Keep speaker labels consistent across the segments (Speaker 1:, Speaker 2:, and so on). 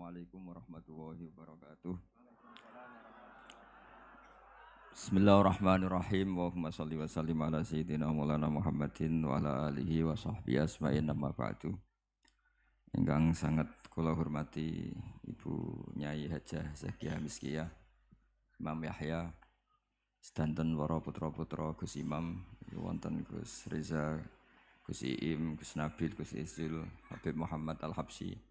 Speaker 1: Assalamualaikum warahmatullahi wabarakatuh. Bismillahirrahmanirrahim. Allahumma sholli wa sallim ala sayyidina Maulana Muhammadin wa ala alihi wa sahbihi asma'in amma ba'du. Ingkang sangat kula hormati Ibu Nyai Hajah Zakiah Miskiyah, Imam Yahya, sedanten para putra-putra Gus Imam, wonten Gus Reza, Gus Iim, Gus Nabil, Gus Izul, Habib Muhammad Al-Habsyi,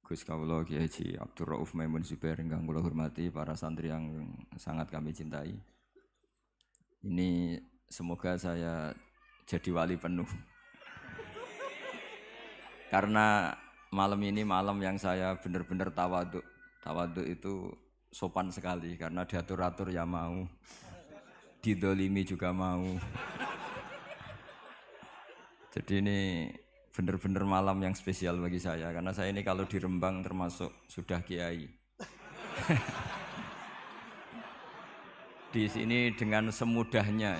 Speaker 1: Gus Kawula Kiai Haji Abdul Rauf Maimun Zubair, ingkang kula hormati, para santri yang sangat kami cintai. Ini semoga saya jadi wali penuh. Karena malam ini malam yang saya benar-benar tawaduk. Tawaduk itu sopan sekali karena diatur-atur ya mau. Didolimi juga mau. Jadi ini benar-benar malam yang spesial bagi saya karena saya ini kalau di Rembang termasuk sudah kiai. Di sini dengan semudahnya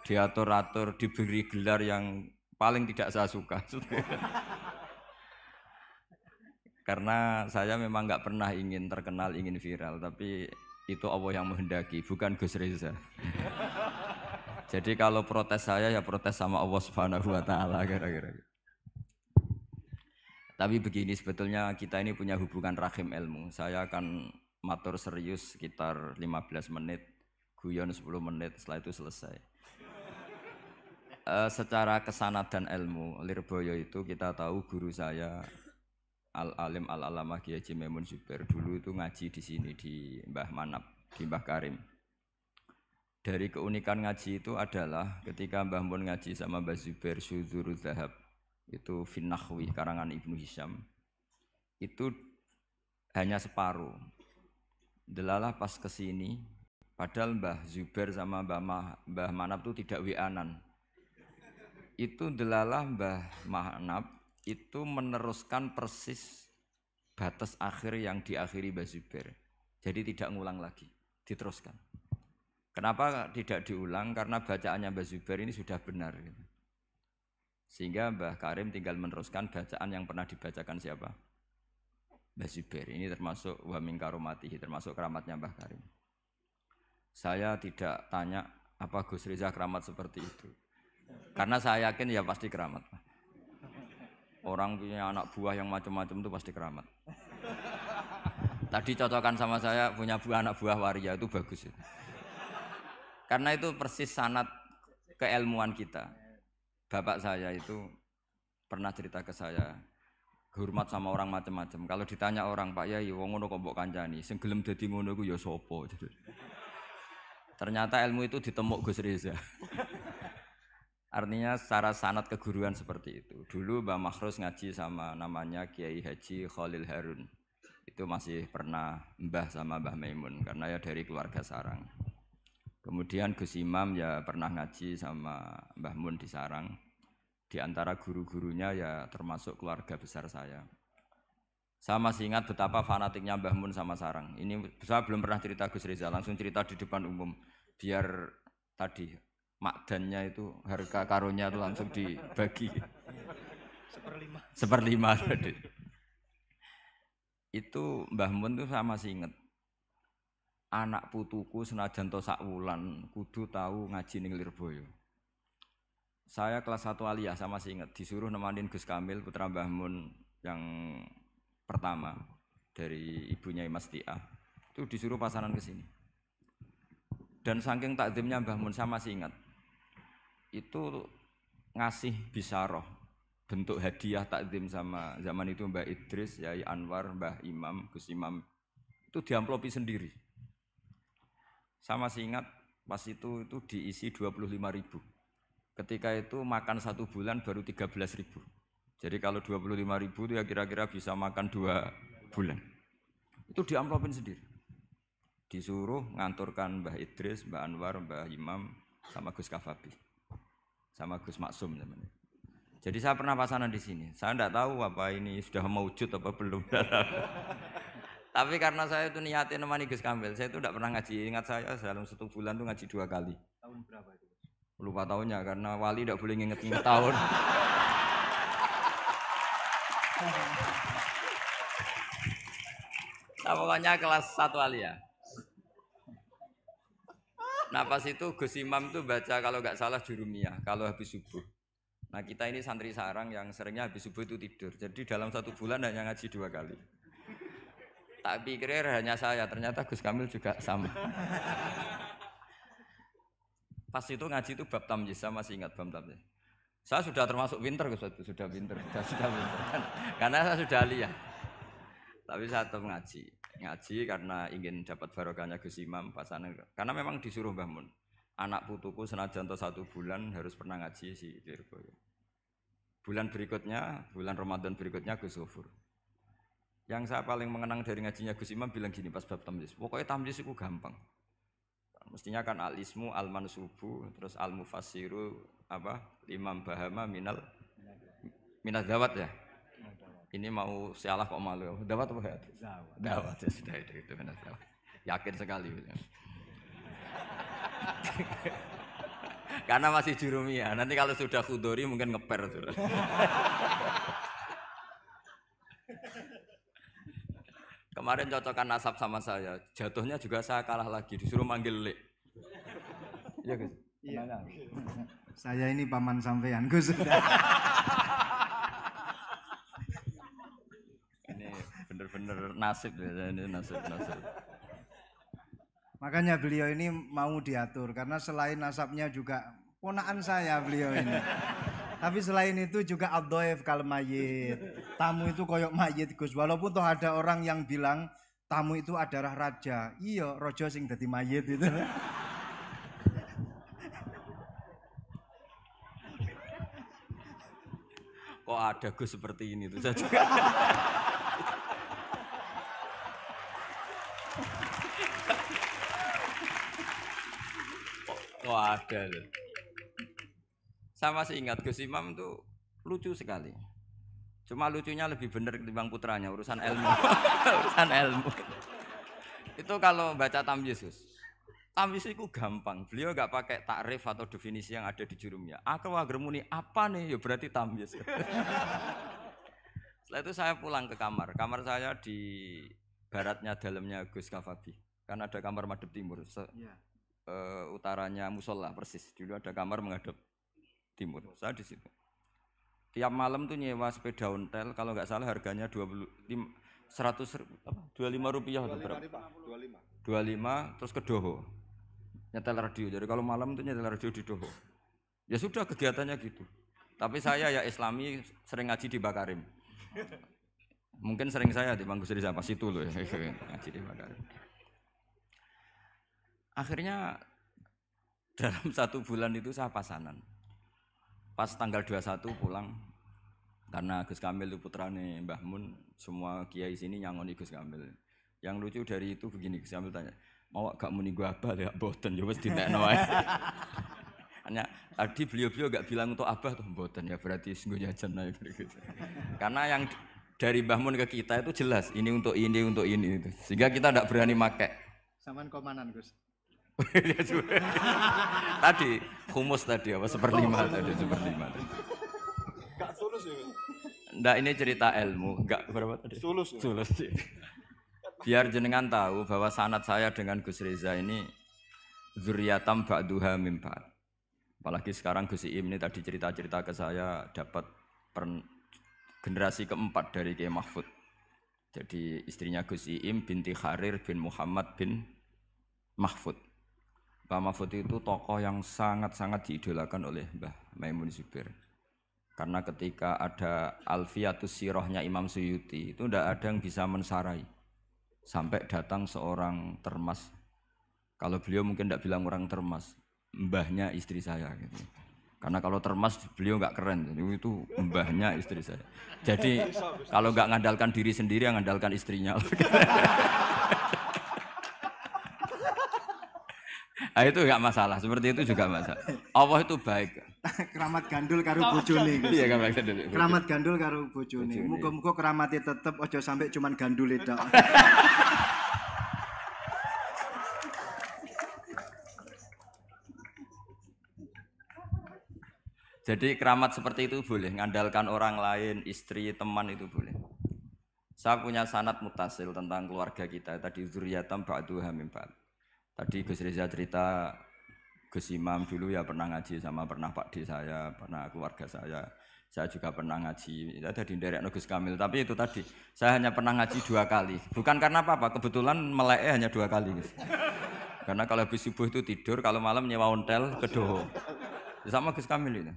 Speaker 1: diatur-atur, diberi gelar yang paling tidak saya suka. Karena saya memang nggak pernah ingin terkenal, ingin viral, tapi itu Allah yang menghendaki, bukan Gus Reza. Jadi kalau protes saya ya protes sama Allah Subhanahu wa taala kira-kira. Tapi begini, sebetulnya kita ini punya hubungan rahim ilmu. Saya akan matur serius sekitar 15 menit, guyon 10 menit, setelah itu selesai. Secara kesanatan ilmu, Lirboyo itu kita tahu guru saya Al-Alim Al-Alamah Kiai Haji Maimun Zubair dulu itu ngaji di sini di Mbah Manap, di Mbah Karim. Dari keunikan ngaji itu adalah ketika Mbah Mun ngaji sama Mbah Zubair Syudzurul Zahab, itu Finnahwi karangan Ibnu Hisham, itu hanya separuh. Delalah pas kesini, padahal Mbah Zubair sama Mbah Manap itu tidak wianan. Itu delalah Mbah Manap itu meneruskan persis batas akhir yang diakhiri Mbah Zubair. Jadi tidak ngulang lagi, diteruskan. Kenapa tidak diulang? Karena bacaannya Mbah Zubair ini sudah benar. Sehingga Mbah Karim tinggal meneruskan bacaan yang pernah dibacakan siapa? Mbah Zubair. Ini termasuk wa min karomatihi, termasuk keramatnya Mbah Karim. Saya tidak tanya apa Gus Reza keramat seperti itu. Karena saya yakin ya pasti keramat. Orang punya anak buah yang macam-macam itu pasti keramat. Tadi cocokan sama saya punya anak buah waria itu bagus itu. Karena itu persis sanad keilmuan kita. Bapak saya itu pernah cerita ke saya, hormat sama orang macam-macam. Kalau ditanya orang, Pak Yai, wong ngono kok mbok kancani, sing gelem dadi ngono iku ya sapa? Ternyata ilmu itu ditemuk Gus Reza. Artinya secara sanad keguruan seperti itu. Dulu Mbah Makhrus ngaji sama namanya Kiai Haji Khalil Harun. Itu masih pernah mbah sama Mbah Maimun karena ya dari keluarga sarang. Kemudian Gus Imam ya pernah ngaji sama Mbah Mun di Sarang. Di antara guru-gurunya ya termasuk keluarga besar saya. Saya masih ingat betapa fanatiknya Mbah Mun sama Sarang. Ini saya belum pernah cerita Gus Reza, langsung cerita di depan umum. Biar tadi makdannya itu harga karunya itu langsung dibagi. Seperlima. Itu Mbah Mun itu saya masih ingat. Anak putuku senajan to sak wulan kudu tahu ngaji ning Lirboyo. Saya kelas 1 aliyah sama masih ingat disuruh nemanin Gus Kamil putra Mbah Mun yang pertama dari ibunya Mas Tiah. Itu disuruh pasaran ke sini. Dan saking takzimnya Mbah Mun saya masih ingat. Itu ngasih bisaroh bentuk hadiah takzim sama zaman itu Mbah Idris, Yai Anwar, Mbah Imam, Gus Imam itu diamplopi sendiri. Saya masih ingat pas itu diisi 25.000. Ketika itu makan 1 bulan baru 13.000. Jadi kalau 25.000 itu ya kira-kira bisa makan 2 bulan. Itu diamplopin sendiri. Disuruh nganturkan Mbah Idris, Mbah Anwar, Mbah Imam sama Gus Kafabi. Sama Gus Maksum namanya. Jadi saya pernah pasanan di sini. Saya tidak tahu apa ini sudah mewujud apa belum. Tapi karena saya itu niatin nemani Gus Kamil, saya itu tidak pernah ngaji. Ingat saya dalam 1 bulan itu ngaji 2 kali. Tahun berapa itu? Lupa tahunnya karena wali tidak boleh nginget-nginget tahun. Nah, pokoknya kelas 1 alia. Nah pas itu Gus Imam tuh baca kalau nggak salah Jurumiyah kalau habis subuh. Nah kita ini santri sarang yang seringnya habis subuh itu tidur. Jadi dalam 1 bulan hanya ngaji 2 kali. Tak pikir hanya saya, ternyata Gus Kamil juga sama. Pas itu ngaji itu bab tamyiz, saya masih ingat bab tamyiz. Saya sudah termasuk pinter Gus, sudah pinter, sudah pinter. Karena saya sudah lihat. Tapi saya tetap ngaji karena ingin dapat barokahnya Gus Imam pasangan. Karena memang disuruh Mbah Mun. Anak putuku senajan 1 bulan harus pernah ngaji si Lirboyo. Bulan berikutnya, bulan Ramadan berikutnya Gus Ghafur. Yang saya paling mengenang dari ngajinya Gus Imam bilang gini pas bab tamyiz. Pokoknya tamyiz itu gampang. Mestinya kan al-ismu, al-mansubu, terus al-mufassiru, Imam Bahama minal dawat ya. Ini mau salah kok malu. Dawat apa ya? Dawat ya sudah itu minal dawat. Yakin sekali. Karena masih jurumiyah. Nanti kalau sudah khudori mungkin ngeper sudah. Kemarin cocokan nasab sama saya, jatuhnya juga saya kalah lagi, disuruh manggil Lek. Iya Gus.
Speaker 2: Iya. Saya ini paman sampean Gus.
Speaker 1: Ini bener-bener nasib ya, ini nasib.
Speaker 2: Makanya beliau ini mau diatur karena selain nasabnya juga ponakan saya beliau ini. Tapi selain itu juga ad-dhaif kal mayyit. Tamu itu koyok mayit Gus. Walaupun toh ada orang yang bilang tamu itu adalah raja. Iya, raja sing dadi mayit itu.
Speaker 1: Kok ada Gus seperti ini tuh saya juga. Kok ada tuh. Saya masih ingat Gus Imam tuh lucu sekali. Cuma lucunya lebih benar ketimbang putranya, urusan ilmu. Urusan ilmu. Itu kalau baca tamyiz, tamyiz itu gampang. Beliau enggak pakai takrif atau definisi yang ada di Jurumiyah. Aku muni apa nih? Ya berarti tamyiz. Setelah itu saya pulang ke kamar. Kamar saya di baratnya dalamnya Gus Kafabi. Kan ada kamar madhep timur. Utaranya musola persis. Dulu ada kamar menghadap timur. Saya di situ. Tiap malam tuh nyewa sepeda ontel, kalau nggak salah harganya 25 rupiah atau berapa? 25 terus ke Doho. Nyetel radio. Jadi kalau malam tuh nyetel radio di Doho. Ya sudah kegiatannya gitu. Tapi saya ya Islami sering ngaji di Bakarim. Mungkin sering saya di Bang Gus Riza pas itu loh ya, ngaji di Bakarim. Akhirnya dalam 1 bulan itu saya pasanan. Pas tanggal 21 pulang karena Gus Kamil itu putrane Mbah Mun, semua kiai sini nyangoni Gus Kamil. Yang lucu dari itu begini, Gus Kamil tanya, "Mau gak muni gua abah ya mboten ya wis dinekno ae." Hanya tadi beliau gak bilang untuk abah tuh mboten ya berarti sungguh jajan ae gitu. Karena yang dari Mbah Mun ke kita itu jelas ini untuk ini itu. Sehingga kita tidak berani pakai.
Speaker 2: Saman komanan Gus.
Speaker 1: Tadi humus tadi apa seperlima tadi.
Speaker 3: Gak tulus ya.
Speaker 1: Nggak, ini cerita ilmu, enggak berapa tadi?
Speaker 3: Tulus.
Speaker 1: Biar jenengan tahu bahwa sanad saya dengan Gus Reza ini zuriyatam ba'duha mim ba'd. Apalagi sekarang Gus Iim ini tadi cerita-cerita ke saya dapat generasi keempat dari Kiai Mahfud. Jadi istrinya Gus Iim binti Kharir bin Muhammad bin Mahfud. Mbah Mahfud itu tokoh yang sangat-sangat diidolakan oleh Mbah Maimun Zubair. Karena ketika ada Alfiyatus Sirahnya Imam Suyuti, itu tidak ada yang bisa mensarai. Sampai datang seorang termas. Kalau beliau mungkin tidak bilang orang termas, mbahnya istri saya. Gitu. Karena kalau termas beliau nggak keren, itu mbahnya istri saya. Jadi kalau nggak ngandalkan diri sendiri, yang ngandalkan istrinya. Nah, itu enggak masalah, seperti itu juga masalah. Allah itu baik.
Speaker 2: Keramat gandul karo bojone.
Speaker 1: Iya, keramat gandul.
Speaker 2: Keramat gandul karo bojone. Muga-muga keramate tetep aja sampai cuman gandule tok.
Speaker 1: Jadi keramat seperti itu boleh, ngandalkan orang lain, istri, teman itu boleh. Saya punya sanad mutasil tentang keluarga kita tadi dzurriyatam ba'duha min ba'd. Tadi Gus Reza cerita Gus Imam dulu ya pernah ngaji sama pernah Pak D saya, pernah keluarga saya. Saya juga pernah ngaji. Ada di nderekno Gus Kamil, tapi itu tadi saya hanya pernah ngaji 2 kali. Bukan karena apa-apa, kebetulan meleke hanya 2 kali, Gus. Karena kalau habis subuh itu tidur, kalau malam nyewa ontel ke Doho. Sama Gus Kamil itu.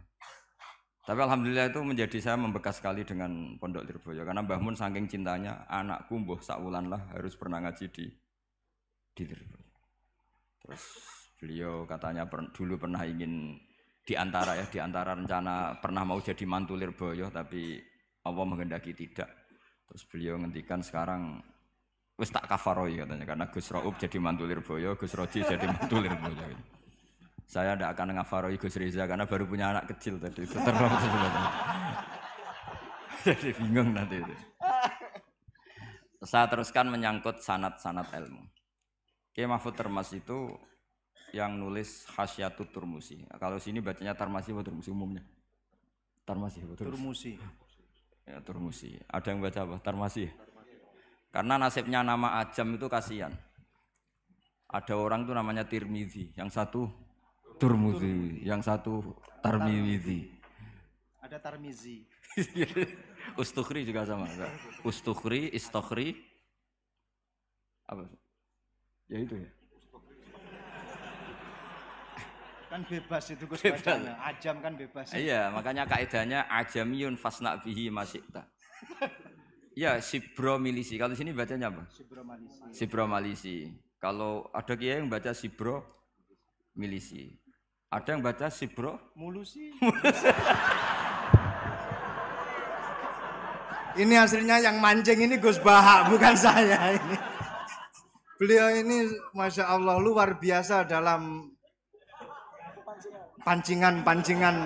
Speaker 1: Tapi alhamdulillah itu menjadi saya membekas sekali dengan Pondok Lirboyo karena Mbah Mun saking cintanya anakku mbuh sakwulan lah harus pernah ngaji di Lirboyo. Terus beliau katanya dulu pernah ingin di antara rencana pernah mau jadi mantu Lirboyo tapi Allah menghendaki tidak. Terus beliau ngendikan sekarang wis tak kafaroi katanya karena Gus Raub jadi mantu Lirboyo, Gus Roji jadi mantu Lirboyo. Saya tidak akan ngafaroi Gus Reza karena baru punya anak kecil tadi itu terlalu jadi bingung nanti itu. Saya teruskan menyangkut sanad-sanad ilmu. Kiai Mahfud Termas itu yang nulis Hasyatut Turmusi. Kalau sini bacanya Tarmasi atau Turmusi umumnya? Tarmasi atau
Speaker 2: Turmusi?
Speaker 1: Ya Turmusi. Ada yang baca apa? Tarmasi. Karena nasibnya nama ajam itu kasihan. Ada orang itu namanya Tirmidzi, yang satu Turmuzi, yang satu Tarmizi.
Speaker 2: Ada Tarmizi.
Speaker 1: Ustukhri juga sama. Ustukhri, Istokhri. Apa? Ya itu ya.
Speaker 2: Kan bebas itu Gus bacanya. Ajam kan bebas.
Speaker 1: Iya, makanya kaidahnya ajamiyun fasna bihi masyikta. Ya, Sibro Milisi. Kalau sini bacanya apa?
Speaker 2: Sibro Malisi.
Speaker 1: Sibro Malisi. Kalau ada kiai yang baca Sibro Milisi. Ada yang baca Sibro
Speaker 2: Mulusi. Ini hasilnya yang mancing ini Gus Baha, bukan saya ini. Beliau ini Masya Allah luar biasa dalam pancingan-pancingan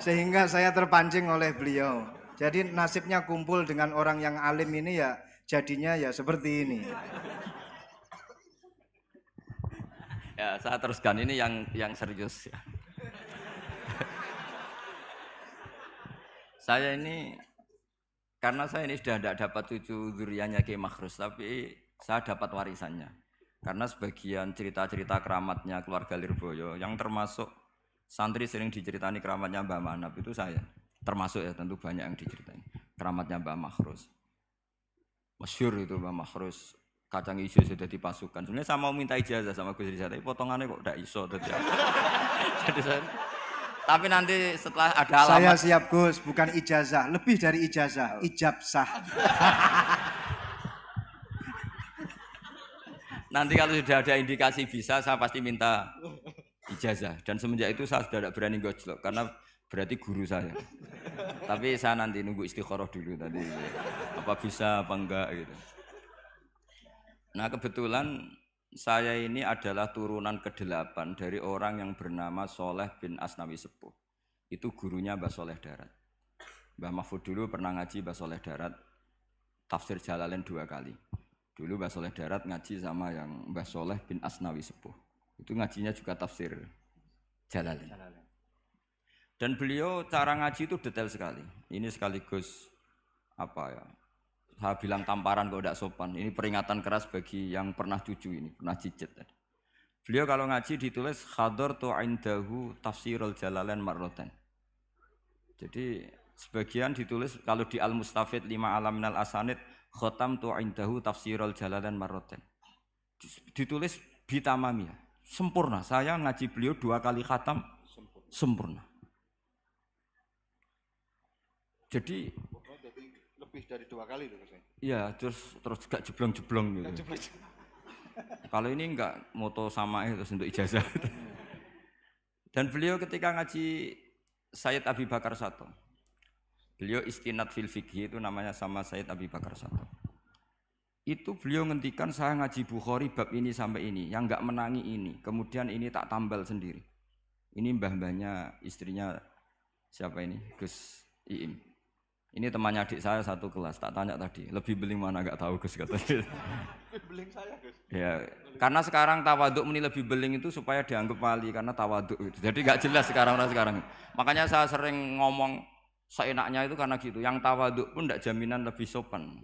Speaker 2: sehingga saya terpancing oleh beliau. Jadi nasibnya kumpul dengan orang yang alim ini ya jadinya ya seperti ini.
Speaker 1: Ya, saya teruskan ini yang serius ya. Saya ini karena saya ini sudah tidak dapat cucu dzurriyyahnya Kiai Makhrus, tapi saya dapat warisannya. Karena sebagian cerita-cerita keramatnya keluarga Lirboyo yang termasuk santri sering diceritani keramatnya Mbah Manap itu saya. Termasuk ya tentu banyak yang diceritain. Keramatnya Mbah Makhrus. Masyhur itu Mbah Makhrus. Kacang hijau sudah dipasukan. Sebenarnya saya mau minta ijazah sama Gus Rizal, tapi potongannya kok tidak iso. Jadi tapi nanti setelah ada alamat.
Speaker 2: Saya siap Gus, bukan ijazah, lebih dari ijazah, ijabsah.
Speaker 1: Nanti kalau sudah ada indikasi bisa, saya pasti minta ijazah. Dan semenjak itu saya sudah tidak berani gojlok, karena berarti guru saya. Tapi saya nanti nunggu istikharah dulu tadi, apa bisa apa enggak gitu. Nah kebetulan saya ini adalah turunan ke-8 dari orang yang bernama Soleh bin Asnawi Sepuh. Itu gurunya Mbah Soleh Darat. Mbah Mahfud dulu pernah ngaji Mbah Soleh Darat, tafsir Jalalain 2 kali. Dulu Mbah Soleh Darat ngaji sama yang Mbah Soleh bin Asnawi Sepuh. Itu ngajinya juga tafsir Jalalain. Dan beliau cara ngaji itu detail sekali. Ini sekaligus apa ya? Saya bilang tamparan kalau tidak sopan. Ini peringatan keras bagi yang pernah cucu ini, pernah cicit. Beliau kalau ngaji ditulis hadartu indahu tafsirul jalalain marratan. Jadi sebagian ditulis kalau di Al-Mustafid 5 alam minal asanid khatamtu indahu tafsirul jalalain marratan. Ditulis bitamamiyah, sempurna. Saya ngaji beliau 2 kali khatam sempurna. Jadi
Speaker 3: lebih dari 2 kali loh saya.
Speaker 1: Iya, terus gak jeblong-jeblong gitu. Kalau ini enggak moto sama terus untuk ijazah. Dan beliau ketika ngaji Sayyid Abi Bakar Sato, beliau istinad fil fikhi itu namanya sama Sayyid Abi Bakar Sato. Itu beliau ngendikan saya ngaji Bukhari bab ini sampai ini, yang enggak menangi ini, kemudian ini tak tambal sendiri. Ini mbah-mbahnya istrinya siapa ini? Gus Iim. Ini temannya adik saya satu kelas, tak tanya tadi, lebih beling mana enggak tahu Gus katanya.
Speaker 3: Beling saya Gus.
Speaker 1: Ya, karena sekarang tawaduk meni lebih beling itu supaya dianggap wali karena tawaduk itu. Jadi enggak jelas sekarang. Makanya saya sering ngomong seenaknya itu karena gitu. Yang tawaduk pun enggak jaminan lebih sopan.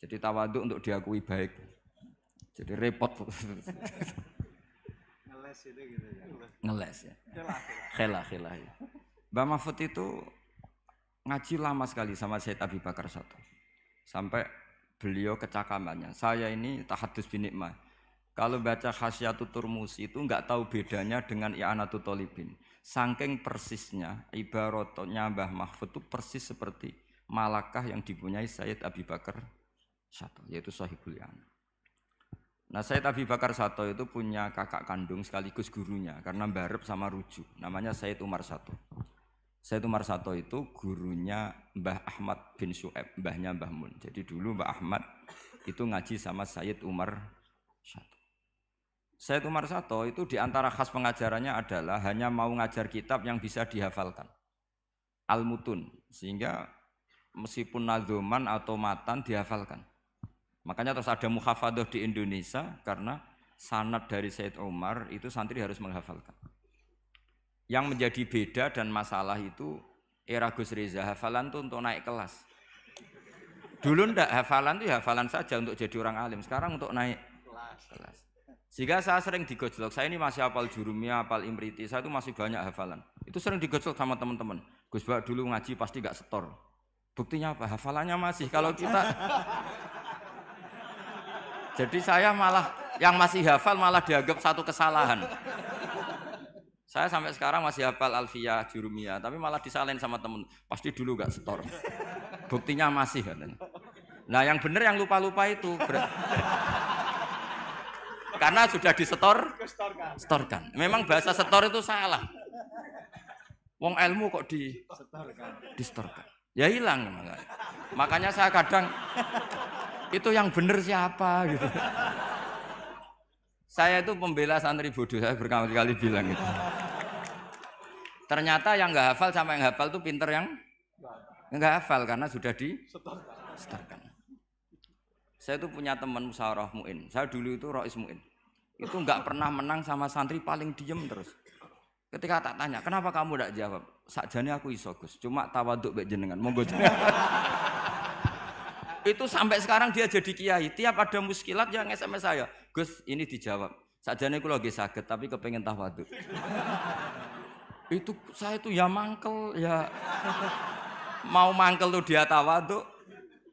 Speaker 1: Jadi tawaduk untuk diakui baik. Jadi repot.
Speaker 2: Ngeles itu gitu ya.
Speaker 1: Ngeles ya. Khela ya. Mbah Mahfud itu ngaji lama sekali sama Said Abi Bakar Sato. Sampai beliau kecakapannya. Saya ini tahadus binikmah. Kalau baca Khasyatul Turmusi itu enggak tahu bedanya dengan I'anatul Thalibin. Saking persisnya ibaratnya Mbah Mahfud itu persis seperti malakah yang dipunyai Said Abi Bakar Sato, yaitu Sahibul I'anah. Nah, Said Abi Bakar Sato itu punya kakak kandung sekaligus gurunya karena barep sama rujuk. Namanya Said Umar Sato. Said Umar Sato itu gurunya Mbah Ahmad bin Syu'aib, mbahnya Mbah Mun. Jadi dulu Mbah Ahmad itu ngaji sama Said Umar Sato. Said Umar Sato itu diantara khas pengajarannya adalah hanya mau ngajar kitab yang bisa dihafalkan. Al-Mutun, sehingga meskipun nadzuman atau matan dihafalkan. Makanya terus ada muhafadzah di Indonesia karena sanad dari Said Umar itu santri harus menghafalkan. Yang menjadi beda dan masalah itu era Gus Reza, hafalan itu untuk naik kelas. Dulu ndak, hafalan itu hafalan saja untuk jadi orang alim. Sekarang untuk naik kelas. Sehingga saya sering digojlok, saya ini masih hafal Jurumiyah, hafal Imriti, saya itu masih banyak hafalan. Itu sering digojlok sama teman-teman. Gus Bak dulu ngaji pasti gak setor. Buktinya apa? Hafalannya masih. Kalau kita jadi saya malah yang masih hafal malah dianggap satu kesalahan. Saya sampai sekarang masih hafal Alfiyah, Jurumiyah, tapi malah disalahin sama temen. Pasti dulu gak setor. Buktinya masih katanya. Nah, yang benar yang lupa-lupa itu karena sudah setorkan. Memang bahasa setor itu salah. Wong ilmu kok disetorkan. Ya hilang. Makanya saya kadang itu yang benar siapa gitu. Saya itu pembela santri bodoh, saya berkali-kali bilang itu. Ternyata yang nggak hafal sama yang hafal itu pinter yang nggak hafal karena sudah disetorkan. Saya itu punya teman musyawarah mu'in. Saya dulu itu Rois Mu'in. Itu nggak pernah menang sama santri, paling diem terus. Ketika tak tanya, kenapa kamu tidak jawab? Sakjane aku iso Gus, cuma tawaduk mbek jenengan. Monggo jenengan. Itu sampai sekarang dia jadi kiai. Tiap ada muskilat yang SMS saya, Gus ini dijawab. Sakjane kula nggih saged tapi kepengen tawaduk. Itu saya itu ya mangkel ya. Mau mangkel tuh dia tawaduk,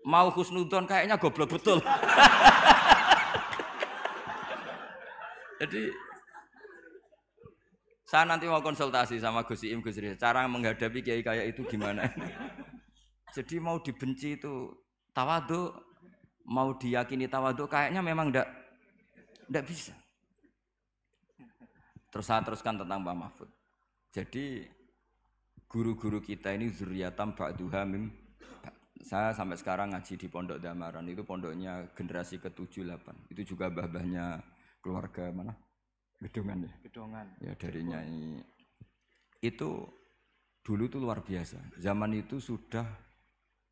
Speaker 1: mau husnudon kayaknya goblok betul. Jadi saya nanti mau konsultasi sama Gus Iim, Gus Reza, cara menghadapi kiai kayak itu gimana? Jadi mau dibenci itu tawaduk, mau diyakini tawaduk kayaknya memang ndak bisa. Terus saya teruskan tentang Mbah Mahfud. Jadi guru-guru kita ini zuriyatam ba'duha mim. Saya sampai sekarang ngaji di Pondok Damaran, itu pondoknya generasi ke-7-8. Itu juga mbah-mbahnya keluarga mana? Gedongan ya? Gedongan. Ya dari Nyai. Itu dulu itu luar biasa. Zaman itu sudah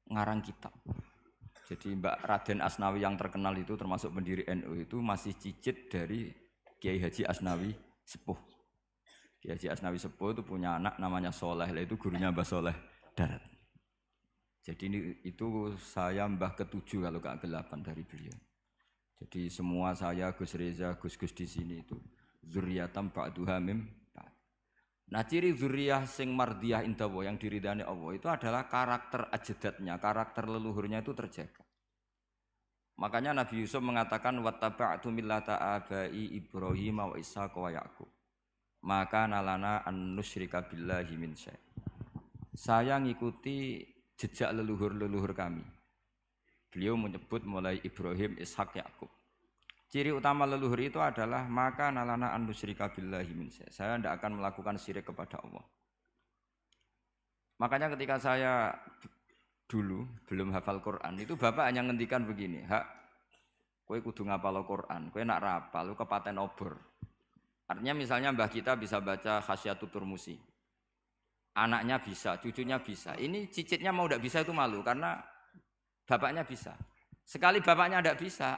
Speaker 1: ngarang kitab. Jadi Mbak Raden Asnawi yang terkenal itu termasuk pendiri NU itu masih cicit dari Kiai Haji Asnawi Sepuh. Kiai Haji Asnawi Sepuh itu punya anak namanya Soleh, itu gurunya Mbah Soleh Darat. Jadi ini itu saya mbah ke-7 kalau ke-8 dari beliau. Jadi semua saya Gus Reza, Gus-gus di sini itu zuriyatam ba'duha mim. Nah, ciri zuriyah sing mardiyah indawa yang diridani Allah itu adalah karakter ajdatnya, karakter leluhurnya itu terjaga. Makanya Nabi Yusuf mengatakan wattaba'tu millata abai Ibrahim wa Ishaq wa Yaqub. Maka nalana an nusyrika billahi min syai'. Saya ngikuti jejak leluhur-leluhur kami. Beliau menyebut mulai Ibrahim, Ishak, Yakub. Ciri utama leluhur itu adalah maka nalana an nusyrika billahi min syai'. Saya tidak akan melakukan syirik kepada Allah. Makanya ketika saya dulu belum hafal Quran, itu bapak hanya ngendikan begini, hak, kowe kudu ngapal Quran, kowe nak rapal, kowe kepaten obor. Artinya misalnya mbah kita bisa baca Khasyatul Turmusi, anaknya bisa, cucunya bisa. Ini cicitnya mau tidak bisa itu malu karena bapaknya bisa. Sekali bapaknya tidak bisa,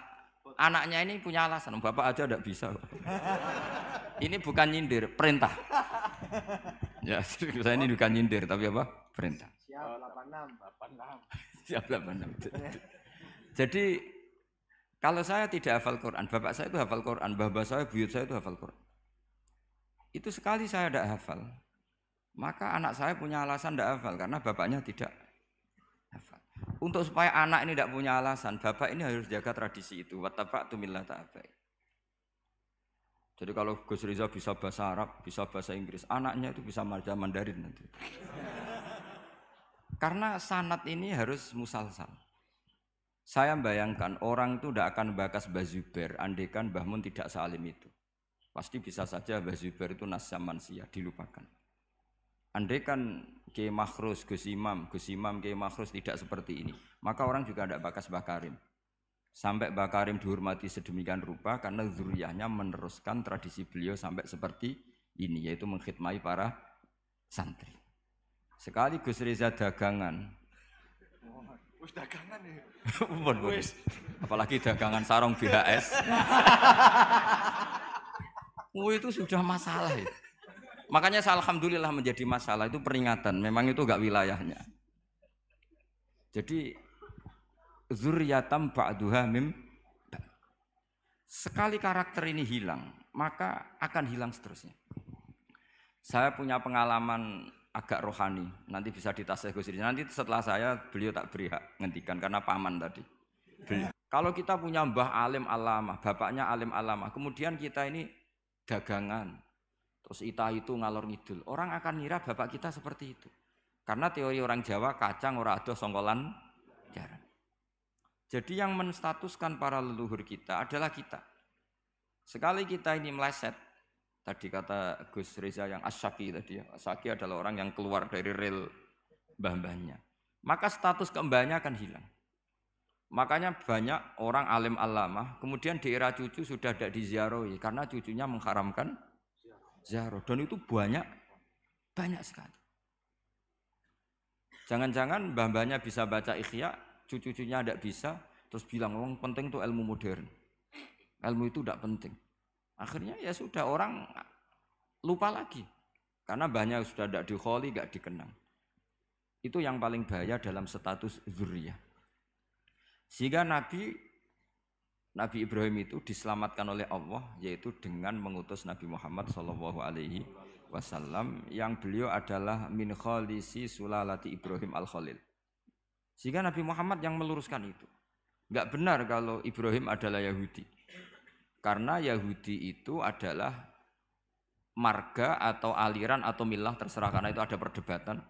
Speaker 1: anaknya ini punya alasan, bapak aja tidak bisa. Ini bukan nyindir, perintah. Ya, saya ini bukan nyindir, tapi apa? Perintah.
Speaker 2: Siap 86.
Speaker 1: Siap 86. Jadi kalau saya tidak hafal Quran, bapak saya itu hafal Quran, bapak saya, buyut saya itu hafal Quran. Itu sekali saya tidak hafal, maka anak saya punya alasan tidak hafal karena bapaknya tidak hafal. Untuk supaya anak ini tidak punya alasan, bapak ini harus jaga tradisi itu. Wattaba'tu millata abai. Jadi kalau Gus Riza bisa bahasa Arab, bisa bahasa Inggris, anaknya itu bisa bahasa Mandarin nanti. Karena sanad ini harus musalsal. Saya bayangkan orang itu tidak akan bakas Mbah Zubair andaikan Mbah Mun tidak salim itu. Pasti bisa saja Mbah Zubair itu nasya mansia, dilupakan. Andaikan Kiai Makhrus, Gus Imam, Kiai Makhrus tidak seperti ini, maka orang juga tidak bakas Mbah Karim. Sampai Mbah Karim dihormati sedemikian rupa karena zuriyahnya meneruskan tradisi beliau sampai seperti ini, yaitu mengkhidmati para santri. Sekali Gus Reza dagangan,
Speaker 3: Wis dagangan ya.
Speaker 1: Wis. Apalagi dagangan sarung BHS. Itu sudah masalah ya. Makanya saya alhamdulillah menjadi masalah, itu peringatan. Memang itu enggak wilayahnya. Jadi zurriyatam ba'duha mim. Sekali karakter ini hilang, maka akan hilang seterusnya. Saya punya pengalaman agak rohani, nanti bisa ditasih Gus Riza. Nanti setelah saya, beliau tak beri hak ngendikan karena paman tadi. Kalau kita punya mbah alim alamah, bapaknya alim alamah, kemudian kita ini dagangan, terus itu ngalor ngidul, orang akan ngira bapak kita seperti itu. Karena teori orang Jawa, kacang ora adoh songkolan jarang. Jadi yang menstatuskan para leluhur kita adalah kita. Sekali kita ini meleset, tadi kata Gus Reza yang asyaki tadi ya, asyaki adalah orang yang keluar dari rel mbah-mbahnya. Maka status kembahnya akan hilang. Makanya banyak orang alim alamah, kemudian di era cucu sudah tidak diziarahi karena cucunya mengharamkan ziarah. Dan itu banyak sekali. Jangan-jangan mbah-mbahnya bisa baca Ikhya, cucu-cucunya tidak bisa, terus bilang, "Wong penting itu ilmu modern. Ilmu itu tidak penting." Akhirnya ya sudah, orang lupa lagi. Karena mbahnya sudah tidak dikholi, tidak dikenang. Itu yang paling bahaya dalam status zuriyah. Sehingga Nabi Ibrahim itu diselamatkan oleh Allah, yaitu dengan mengutus Nabi Muhammad SAW yang beliau adalah min khalisi sulalati Ibrahim al-Khalil. Sehingga Nabi Muhammad yang meluruskan itu. Enggak benar kalau Ibrahim adalah Yahudi. Karena Yahudi itu adalah marga atau aliran atau milah, terserah, karena itu ada perdebatan.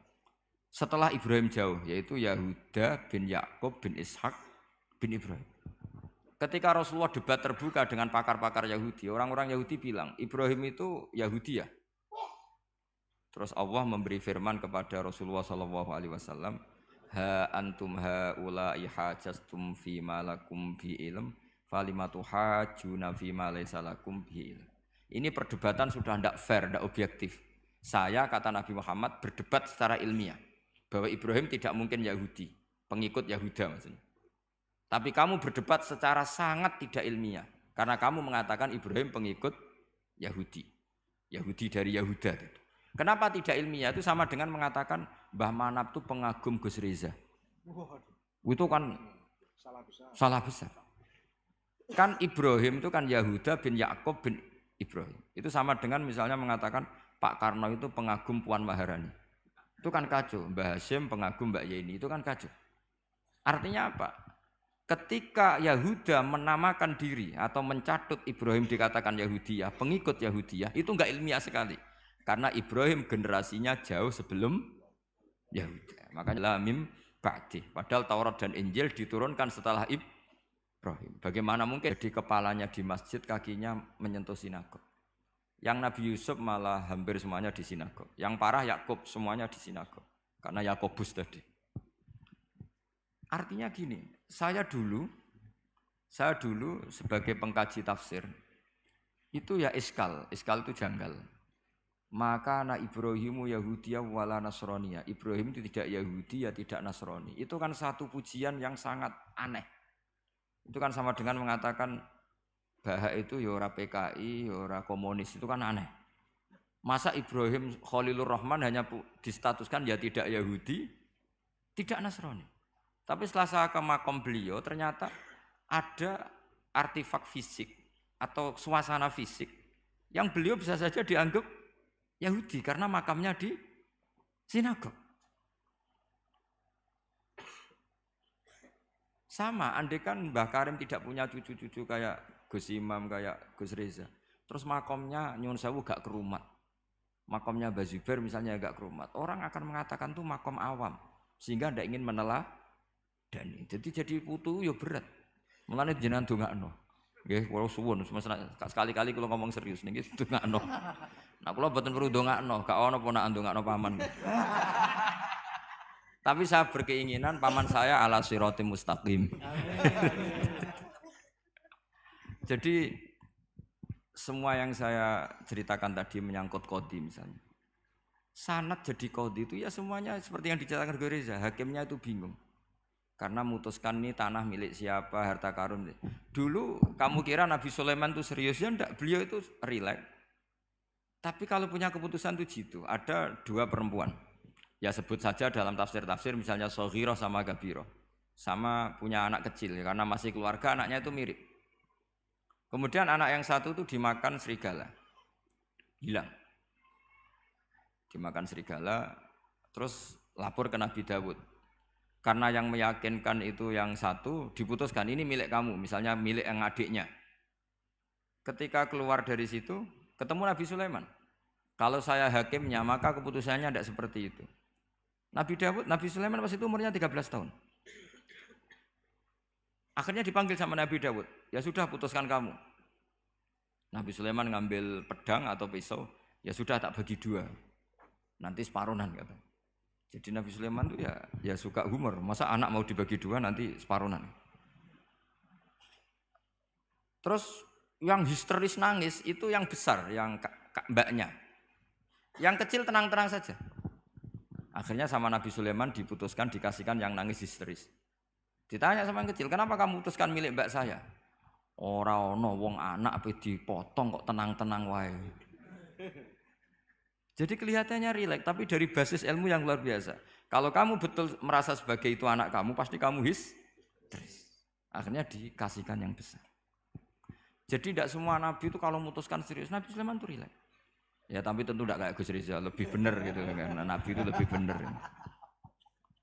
Speaker 1: Setelah Ibrahim jauh, yaitu Yahuda bin Yakub bin Ishak bin Ibrahim. Ketika Rasulullah debat terbuka dengan pakar-pakar Yahudi, orang-orang Yahudi bilang, Ibrahim itu Yahudi ya? Terus Allah memberi firman kepada Rasulullah SAW, ha antum haula'i hajastum fi ma lakum bi ilm falimatu hajuna fi ma laysa lakum bi ilm. Ini perdebatan sudah tidak fair, tidak objektif. Saya, kata Nabi Muhammad, berdebat secara ilmiah bahwa Ibrahim tidak mungkin Yahudi, pengikut Yahuda maksudnya. Tapi kamu berdebat secara sangat tidak ilmiah karena kamu mengatakan Ibrahim pengikut Yahudi. Yahudi dari Yahuda. Kenapa tidak ilmiah? Itu sama dengan mengatakan Mbah Manap itu pengagum Gus Reza. Itu kan salah besar. Kan Ibrahim itu kan Yahuda bin Yakub bin Ibrahim. Itu sama dengan misalnya mengatakan Pak Karno itu pengagum Puan Maharani. Itu kan kacau. Mbah Hashim pengagum Mbak Yeni. Itu kan kacau. Artinya apa? Ketika Yahuda menamakan diri atau mencatut Ibrahim dikatakan Yahudiyah, pengikut Yahudiyah, itu enggak ilmiah sekali. Karena Ibrahim generasinya jauh sebelum Yahuda. Makanya lamim ba'di. Padahal Taurat dan Injil diturunkan setelah Ibrahim. Bagaimana mungkin di kepalanya di masjid, kakinya menyentuh sinagog. Yang Nabi Yusuf malah hampir semuanya di sinagog. Yang parah Yakub semuanya di sinagog. Karena Yakobus tadi. Artinya gini, saya dulu sebagai pengkaji tafsir, itu ya iskal itu janggal. Maka anak Ibrahimu Yahudiyah wala Nasroniyah. Ibrahim itu tidak Yahudi ya tidak Nasrani. Itu kan satu pujian yang sangat aneh. Itu kan sama dengan mengatakan Bahak itu ya ora PKI, ya ora komunis, itu kan aneh. Masa Ibrahim Khalilur Rahman hanya distatuskan ya tidak Yahudi, tidak Nasrani. Tapi setelah saya ke makom beliau, ternyata ada artefak fisik atau suasana fisik yang beliau bisa saja dianggap Yahudi karena makamnya di sinagog. Sama, andai kan Mbah Karim tidak punya cucu-cucu kayak Gus Imam, kayak Gus Reza. Terus makomnya nyun sewu gak kerumat. Makomnya Mbah Zubair misalnya gak kerumat. Orang akan mengatakan tuh makom awam. Sehingga ndak ingin meneladani. Jadi putu ya berat. Mulane jenengan dongakno. Nggih, kula suwun sekali-kali kula ngomong serius niki dongakno. Nah kula mboten perlu dongakno, gak ono ponakan dongakno paman. Tapi saya berkeinginan paman saya ala sirati mustaqim. Jadi semua yang saya ceritakan tadi menyangkut qadhi misalnya. Sanad jadi qadhi itu ya semuanya seperti yang diceritakan Gus Reza, hakimnya itu bingung. Karena memutuskan ini tanah milik siapa, harta karun. Dulu kamu kira Nabi Sulaiman itu serius, ya enggak, beliau itu rileks. Tapi kalau punya keputusan itu gitu, ada dua perempuan. Ya sebut saja dalam tafsir-tafsir misalnya Soghirah sama Gabirah. Sama punya anak kecil ya, karena masih keluarga anaknya itu mirip. Kemudian anak yang satu itu dimakan serigala. Hilang. Dimakan serigala, terus lapor ke Nabi Dawud. Karena yang meyakinkan itu yang satu, diputuskan ini milik kamu, misalnya milik yang adiknya. Ketika keluar dari situ, ketemu Nabi Sulaiman. Kalau saya hakimnya, maka keputusannya tidak seperti itu. Nabi Sulaiman pas itu umurnya 13 tahun. Akhirnya dipanggil sama Nabi Dawud. Ya sudah, putuskan kamu. Nabi Sulaiman ngambil pedang atau pisau. Ya sudah, tak bagi dua. Nanti separuhan kata. Jadi Nabi Sulaiman itu ya suka humor. Masa anak mau dibagi dua nanti separuhan. Terus yang histeris nangis itu yang besar, yang mbaknya. Yang kecil tenang-tenang saja. Akhirnya sama Nabi Sulaiman diputuskan dikasihkan yang nangis histeris. Ditanya sama yang kecil, kenapa kamu putuskan milik mbak saya? Ora ono wong anak apa dipotong kok tenang-tenang wae. Jadi kelihatannya rileks, tapi dari basis ilmu yang luar biasa. Kalau kamu betul merasa sebagai itu anak kamu, pasti kamu histeris. Akhirnya dikasihkan yang besar. Jadi tidak semua nabi itu kalau memutuskan serius, Nabi Sulaiman itu rileks. Ya tapi tentu tidak kayak Gus Reza, lebih benar gitu kan. Nabi itu lebih benar.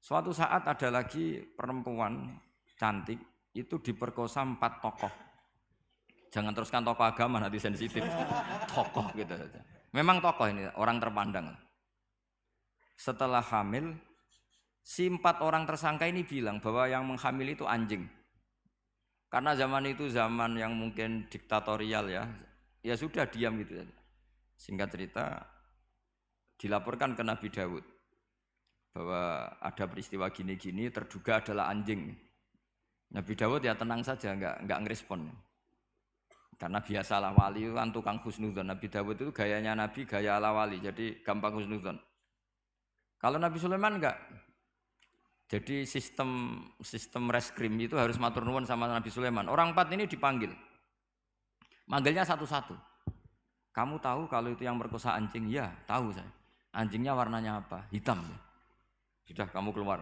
Speaker 1: Suatu saat ada lagi perempuan cantik itu diperkosa 4 tokoh. Jangan teruskan tokoh agama nanti sensitif. Tokoh gitu saja. Memang tokoh ini orang terpandang. Setelah hamil, si 4 orang tersangka ini bilang bahwa yang menghamili itu anjing. Karena zaman itu zaman yang mungkin diktatorial ya. Ya sudah diam gitu saja. Singkat cerita dilaporkan ke Nabi Dawud bahwa ada peristiwa gini-gini terduga adalah anjing. Nabi Dawud ya tenang saja, enggak ngerespon. Karena biasalah wali itu kan tukang husnudzon. Nabi Dawud itu gayanya Nabi, gaya ala wali, jadi gampang husnudzon. Kalau Nabi Sulaiman enggak. Jadi sistem reskrim itu harus matur nuwun sama Nabi Sulaiman. Orang 4 ini dipanggil. Manggilnya satu-satu. Kamu tahu kalau itu yang merkosa anjing? Ya, tahu saya. Anjingnya warnanya apa? Hitam. Sudah, kamu keluar.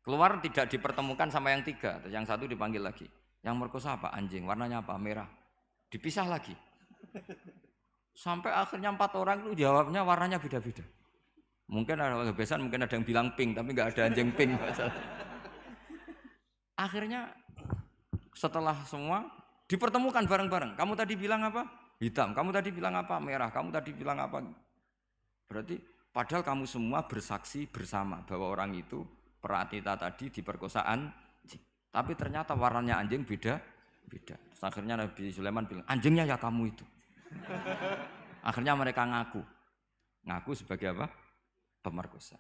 Speaker 1: Keluar tidak dipertemukan sama yang 3. Terus yang 1 dipanggil lagi. Yang merkosa apa? Anjing. Warnanya apa? Merah. Dipisah lagi. Sampai akhirnya 4 orang itu jawabnya warnanya beda-beda. Mungkin ada kebiasaan, mungkin ada yang bilang pink, tapi nggak ada anjing pink. Akhirnya setelah semua dipertemukan bareng-bareng. Kamu tadi bilang apa? Hitam. Kamu tadi bilang apa? Merah. Kamu tadi bilang apa? Berarti padahal kamu semua bersaksi bersama bahwa orang itu peratita tadi diperkosa anjing. Tapi ternyata warnanya anjing beda. Terus akhirnya Nabi Sulaiman bilang, anjingnya ya kamu itu. Akhirnya mereka ngaku sebagai apa? Pemerkosa.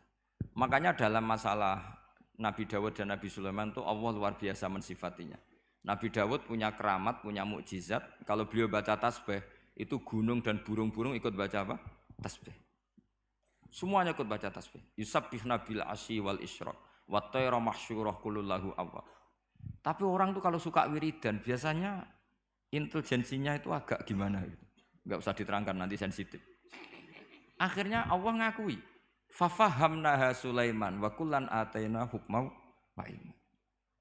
Speaker 1: Makanya dalam masalah Nabi Dawud dan Nabi Sulaiman itu Allah luar biasa mensifatinya. Nabi Dawud punya keramat, punya mukjizat. Kalau beliau baca tasbih, itu gunung dan burung-burung ikut baca apa? Tasbih. Semuanya ikut baca tasbih. Yusabbihna bil asyi wal isyraq wa tayra mahsyurah kullu lahu awwab. Tapi orang tuh kalau suka wiridan biasanya intelijensinya itu agak gimana gitu. Enggak usah diterangkan nanti sensitif. Akhirnya Allah ngakui, fa fahamnaha Sulaiman wa kullan ataina hukma wa ilma.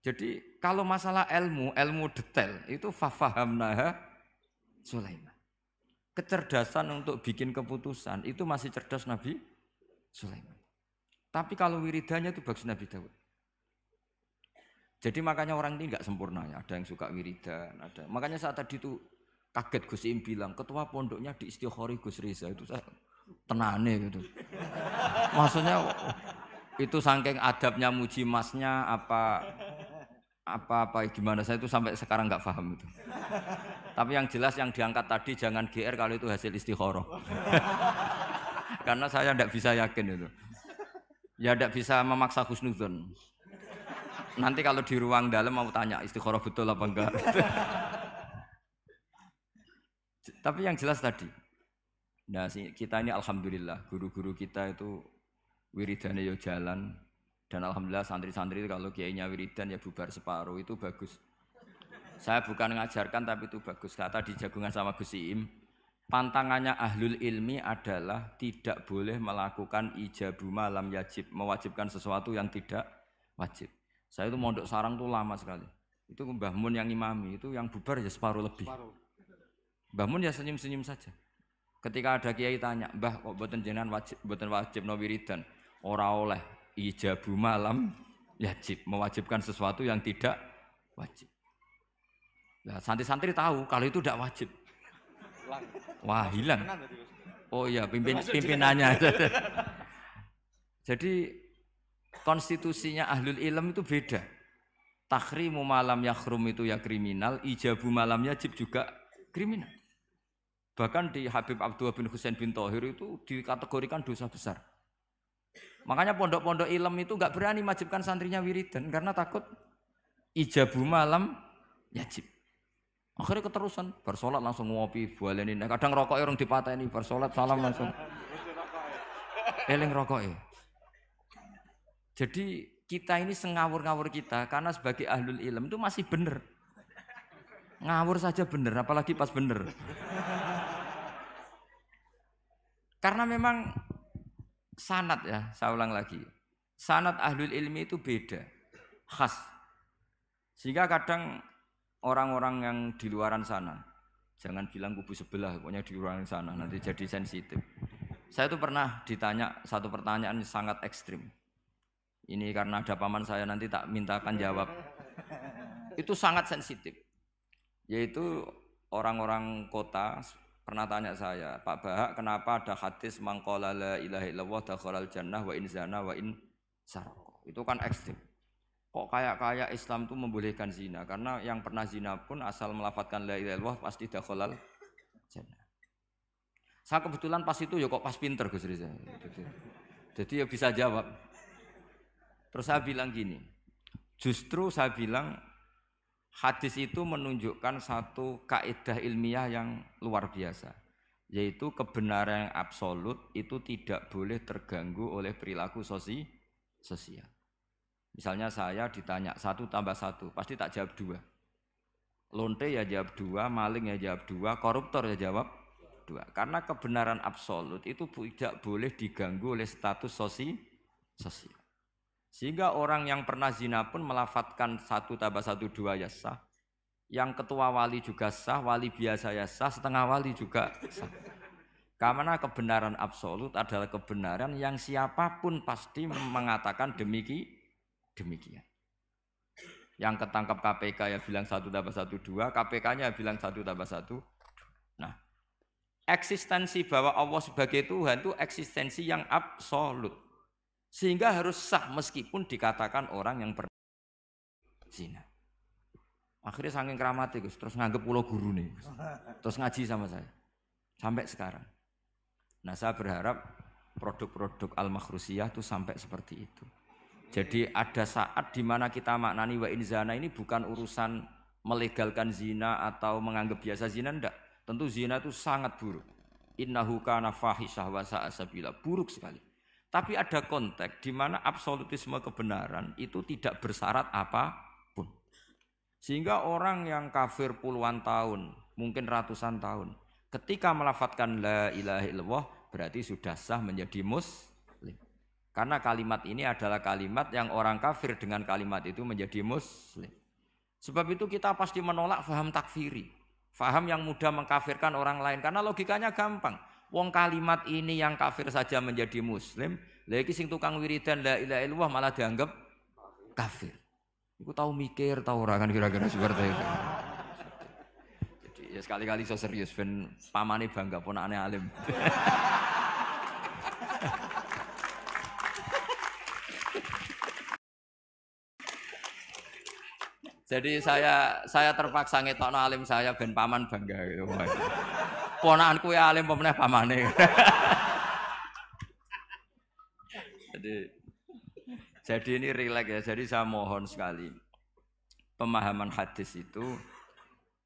Speaker 1: Jadi kalau masalah ilmu, ilmu detail itu fafahamnaha Sulaiman. Kecerdasan untuk bikin keputusan itu masih cerdas Nabi Sulaiman. Tapi kalau wiridannya itu bagus Nabi Daud. Jadi makanya orang ini nggak sempurna ya. Ada yang suka wiridan, ada. Makanya saat tadi itu kaget Gus Im bilang ketua pondoknya di Istighori Gus Riza itu saya tenane gitu. Maksudnya itu saking adabnya muji masnya apa gimana saya itu sampai sekarang nggak paham itu. Tapi yang jelas yang diangkat tadi jangan GR kalau itu hasil istikharah. Karena saya tidak bisa yakin itu. Ya tidak bisa memaksa husnudzon. Nanti kalau di ruang dalam mau tanya istikharah betul apa enggak. Tapi yang jelas tadi. Nah, kita ini alhamdulillah guru-guru kita itu wiridane yo jalan. Dan alhamdulillah santri-santri kalau kiainya wiridan ya bubar separuh itu bagus. Saya bukan mengajarkan tapi itu bagus. Kata di jagungan sama Gus Iim, pantangannya ahlul ilmi adalah tidak boleh melakukan ijabu malam yajib, mewajibkan sesuatu yang tidak wajib. Saya itu mondok sarang tuh lama sekali. Itu Mbah Mun yang imami, itu yang bubar ya separuh lebih. Mbah Mun ya senyum-senyum saja. Ketika ada kiai tanya, "Mbah kok mboten jenengan wajib no wiridan?" Ora oleh. Ijabu malam yajib, mewajibkan sesuatu yang tidak wajib. Nah, santri-santri tahu kalau itu tidak wajib. Wah, hilang. Oh iya, pimpinannya. Jadi konstitusinya ahlul ilm itu beda. Takhrimu malam yakhrum itu ya kriminal, ijabu malam yajib juga kriminal. Bahkan di Habib Abdullah bin Husain bin Thohir itu dikategorikan dosa besar. Makanya pondok-pondok ilm itu enggak berani wajibkan santrinya wiridan karena takut ijabu malam yajib. Akhirnya keterusan, bersolat langsung ngopi, bualenin. Kadang rokoknya orang dipateni, bersolat salam langsung. Eling rokoknya. Jadi kita ini sengawur-ngawur kita karena sebagai ahlul ilm itu masih benar. Ngawur saja benar, apalagi pas benar. Karena memang sanad ya, saya ulang lagi. Sanad ahlul ilmi itu beda, khas. Sehingga kadang orang-orang yang di luaran sana, jangan bilang kubu sebelah, pokoknya di luaran sana, nanti jadi sensitif. Saya itu pernah ditanya satu pertanyaan sangat ekstrim. Ini karena ada paman saya nanti tak mintakan jawab. Itu sangat sensitif. Yaitu orang-orang kota pernah tanya saya, Pak Bahak, kenapa ada hadis mangqala la ilaha illallah dakhalal jannah wa in zana wa in sarqa. Itu kan ekstrim. Kok kayak Islam itu membolehkan zina? Karena yang pernah zina pun asal melafadzkan la ilaha illallah pasti dakhalal jannah. Saya kebetulan pas itu ya kok pas pinter Gus Riza. Jadi ya bisa jawab. Terus saya bilang gini, justru saya bilang hadis itu menunjukkan satu kaidah ilmiah yang luar biasa, yaitu kebenaran yang absolut itu tidak boleh terganggu oleh perilaku sosial. Misalnya saya ditanya 1 tambah 1, pasti tak jawab 2. Lonte ya jawab 2, maling ya jawab 2, koruptor ya jawab 2. Karena kebenaran absolut itu tidak boleh diganggu oleh status sosial. Sehingga orang yang pernah zina pun melafadzkan 1 tambah 1 2 ya sah. Yang ketua wali juga sah, wali biasa ya sah, setengah wali juga sah. Karena kebenaran absolut adalah kebenaran yang siapapun pasti mengatakan demikian. Yang ketangkap KPK ya bilang 1 tambah 1 2, KPK-nya bilang 1 tambah 1. Nah, eksistensi bahwa Allah sebagai Tuhan itu eksistensi yang absolut. Sehingga harus sah meskipun dikatakan orang yang berzina. Akhirnya saking keramatnya Gus, terus nganggep pulau guru nih, terus ngaji sama saya sampai sekarang. Nah saya berharap produk-produk al-makhrusiyah itu sampai seperti itu. Jadi ada saat di mana kita maknani wa in zana ini bukan urusan melegalkan zina atau menganggap biasa zina, enggak. Tentu zina itu sangat buruk. Innahu kana fahisyah wa sa'a sabila, buruk sekali. Tapi ada konteks di mana absolutisme kebenaran itu tidak bersyarat apapun. Sehingga orang yang kafir puluhan tahun, mungkin ratusan tahun, ketika melafadzkan la ilaha illallah berarti sudah sah menjadi muslim. Karena kalimat ini adalah kalimat yang orang kafir dengan kalimat itu menjadi muslim. Sebab itu kita pasti menolak faham takfiri. Faham yang mudah mengkafirkan orang lain. Karena logikanya gampang. Wong kalimat ini yang kafir saja menjadi muslim. Lagi sing tukang wiridan la ilaha illallah malah dianggap kafir. Iku tahu mikir, tahu orang kan kira-kira seperti itu. Jadi ya sekali-kali so serius. Ben pamane bangga ponakane alim. Jadi saya terpaksa ngetokno alim saya ben paman bangga gitu. Ponakanku ya alim pemeneh pamane. Jadi ini rileks ya. Jadi saya mohon sekali pemahaman hadis itu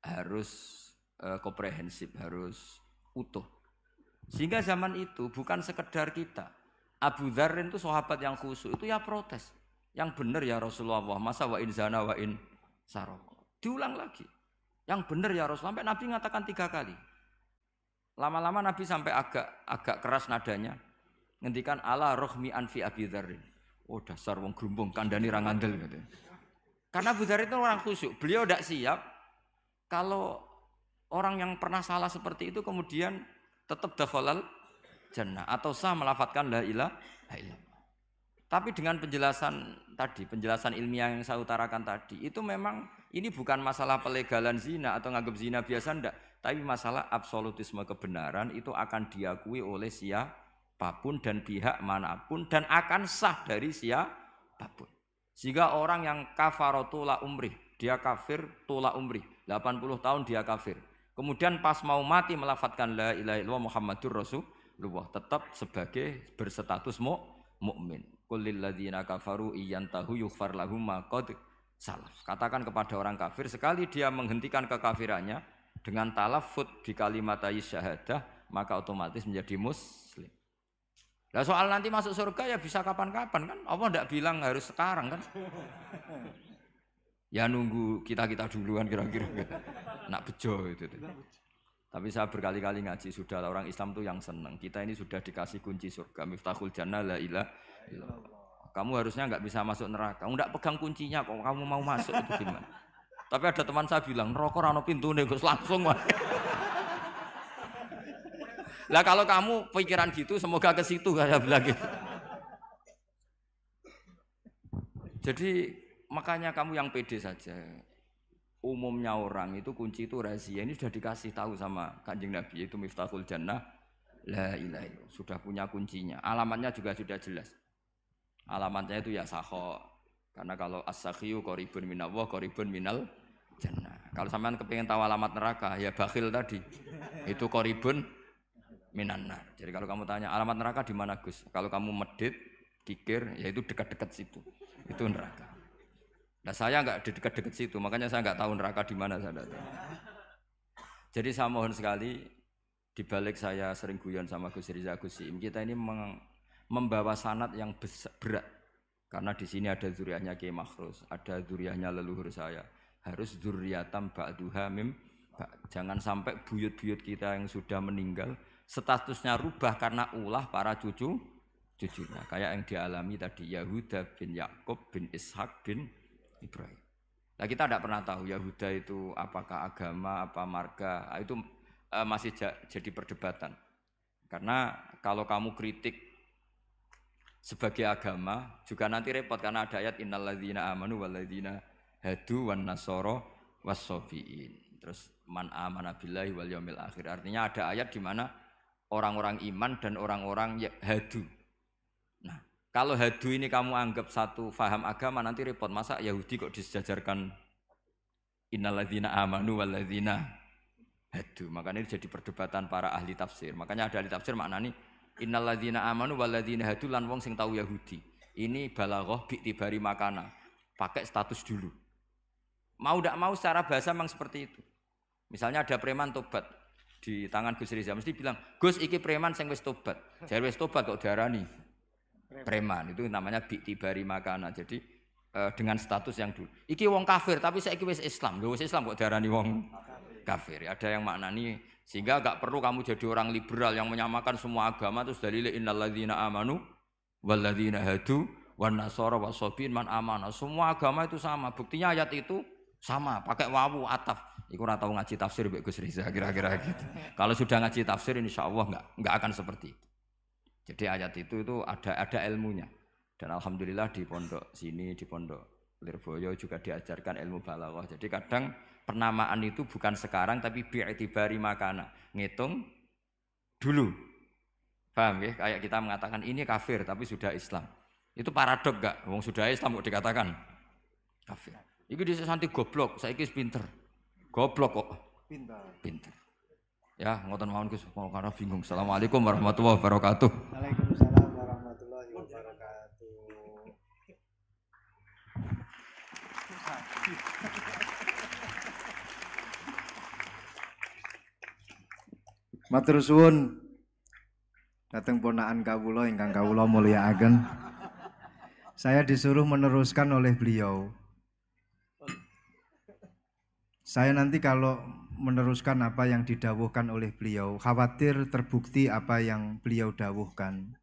Speaker 1: harus komprehensif, harus utuh. Sehingga zaman itu bukan sekedar kita. Abu Dzar itu sahabat yang khusyuk itu ya protes. Yang benar ya Rasulullah, masa wa in zana wa in sarok. Diulang lagi. Yang benar ya Rasulullah. Sampai Nabi mengatakan 3 kali. Lama-lama Nabi sampai agak keras nadanya. Ngendikan ala rohmi anfi Abi Dzar. Oh dasar wong grumbung kandhani ra ngandel gitu. Karena Abu Dzar itu orang khusyuk. Beliau tidak siap kalau orang yang pernah salah seperti itu kemudian tetap dakhalal jannah atau sah melafadzkan la ilaha illallah. Tapi dengan penjelasan tadi, penjelasan ilmiah yang saya utarakan tadi, itu memang ini bukan masalah pelegalan zina atau nganggap zina biasa enggak, tapi masalah absolutisme kebenaran itu akan diakui oleh siapapun dan pihak manapun dan akan sah dari siapapun. Sehingga orang yang kafaratu la umrih, dia kafir tula umrih, 80 tahun dia kafir. Kemudian pas mau mati melafadzkan la ilaha illallah Muhammadur Rasulullah, tetap sebagai berstatus mukmin. Qul lil ladzina kafaru iyantahu yughfar lahum ma qad salaf. Katakan kepada orang kafir sekali dia menghentikan kekafirannya dengan talaffuz di kalimat syahadah maka otomatis menjadi muslim. Lah soal nanti masuk surga ya bisa kapan-kapan kan? Allah enggak bilang harus sekarang kan? Ya nunggu kita-kita duluan kira-kira. Nak bejo itu. Tapi saya berkali-kali ngaji sudah orang Islam tuh yang senang. Kita ini sudah dikasih kunci surga, miftahul jannah la ilaha illallah. Kamu harusnya enggak bisa masuk neraka. Enggak pegang kuncinya kok kamu mau masuk itu gimana? Tapi ada teman saya bilang, neraka ora ono pintune Gus langsung wae. Lah kalau kamu pikiran gitu semoga ke situ saya bilang gitu. Jadi makanya kamu yang pede saja. Umumnya orang itu kunci itu rahasia. Ini sudah dikasih tahu sama Kanjeng Nabi itu miftahul jannah la ilaha illallah. Sudah punya kuncinya. Alamatnya juga sudah jelas. Alamatnya itu ya sakho. Karena kalau as-sakhiyu qaribun minallah qaribun minal jannah. Kalau sampean kepengin tahu alamat neraka ya bakhil tadi. Itu qaribun minannar. Jadi kalau kamu tanya alamat neraka di mana Gus? Kalau kamu medit, kikir, ya itu dekat-dekat situ. Itu neraka. Nah saya enggak di dekat-dekat situ, makanya saya enggak tahu neraka di mana saya enggak tahu. Jadi saya mohon sekali di balik saya sering guyon sama Gus Riza Gus Siim, kita ini membawa sanad yang berat. Karena di sini ada zuriatnya Kiai Makhrus, ada zuriatnya leluhur saya. Harus zuriatam ba'duha mim. Jangan sampai buyut-buyut kita yang sudah meninggal statusnya rubah karena ulah para cucunya. Kayak yang dialami tadi Yahuda bin Yakub bin Ishak bin Ibrahim. Nah kita tidak pernah tahu Yahuda itu apakah agama, apa marga, itu masih jadi perdebatan. Karena kalau kamu kritik sebagai agama juga nanti repot karena ada ayat innalladzina amanu walladzina hadu wan nasara wassabiin. Terus man amana billahi wal yaumil akhir. Artinya ada ayat di mana orang-orang iman dan orang-orang hadu. Nah, kalau hadu ini kamu anggap satu faham agama nanti repot. Masa Yahudi kok disejajarkan innalladzina amanu walladzina hadu. Makanya ini jadi perdebatan para ahli tafsir. Makanya ada ahli tafsir maknanya innalladzina amanu walladzina hadu lan wong sing tahu Yahudi. Ini balaghah bi'tibari makana. Pakai status dulu. Mau tidak mau secara bahasa memang seperti itu. Misalnya ada preman tobat di tangan Gus Riza mesti bilang, "Gus iki preman sing wis tobat." Jare wis tobat kok diarani preman, itu namanya bi'tibari makana. Jadi dengan status yang dulu. Iki wong kafir tapi saiki wis Islam. Lho wis Islam kok diarani wong kafir. Ada yang maknani sehingga enggak perlu kamu jadi orang liberal yang menyamakan semua agama terus dalile innalladzina amanu Walladzina hadu wan nasara wasobin man amana. Semua agama itu sama. Buktinya ayat itu sama, pakai wawu ataf. Iku ora tau ngaji tafsir mbek Gus Riza kira-kira gitu. Kalau sudah ngaji tafsir insyaallah enggak akan seperti itu. Jadi ayat itu ada ilmunya. Dan alhamdulillah di pondok sini, di pondok Lirboyo juga diajarkan ilmu balaghah. Jadi kadang penamaan itu bukan sekarang tapi bi'tibari makana. Ngitung dulu. Paham ya? Kayak kita mengatakan ini kafir tapi sudah Islam. Itu paradok gak? Wong sudah Islam kok dikatakan kafir. Iku dhisik santi goblok, saiki wis pinter. Goblok kok. Pinter. Ya, ngoten mawon Gus, karena bingung. Assalamualaikum warahmatullahi wabarakatuh.
Speaker 2: Waalaikumsalam warahmatullahi wabarakatuh. Matur suwun dateng ponakan kawula ingkang kawula mulyakaken. Saya disuruh meneruskan oleh beliau. Saya nanti kalau meneruskan apa yang didawuhkan oleh beliau, khawatir terbukti apa yang beliau dawuhkan.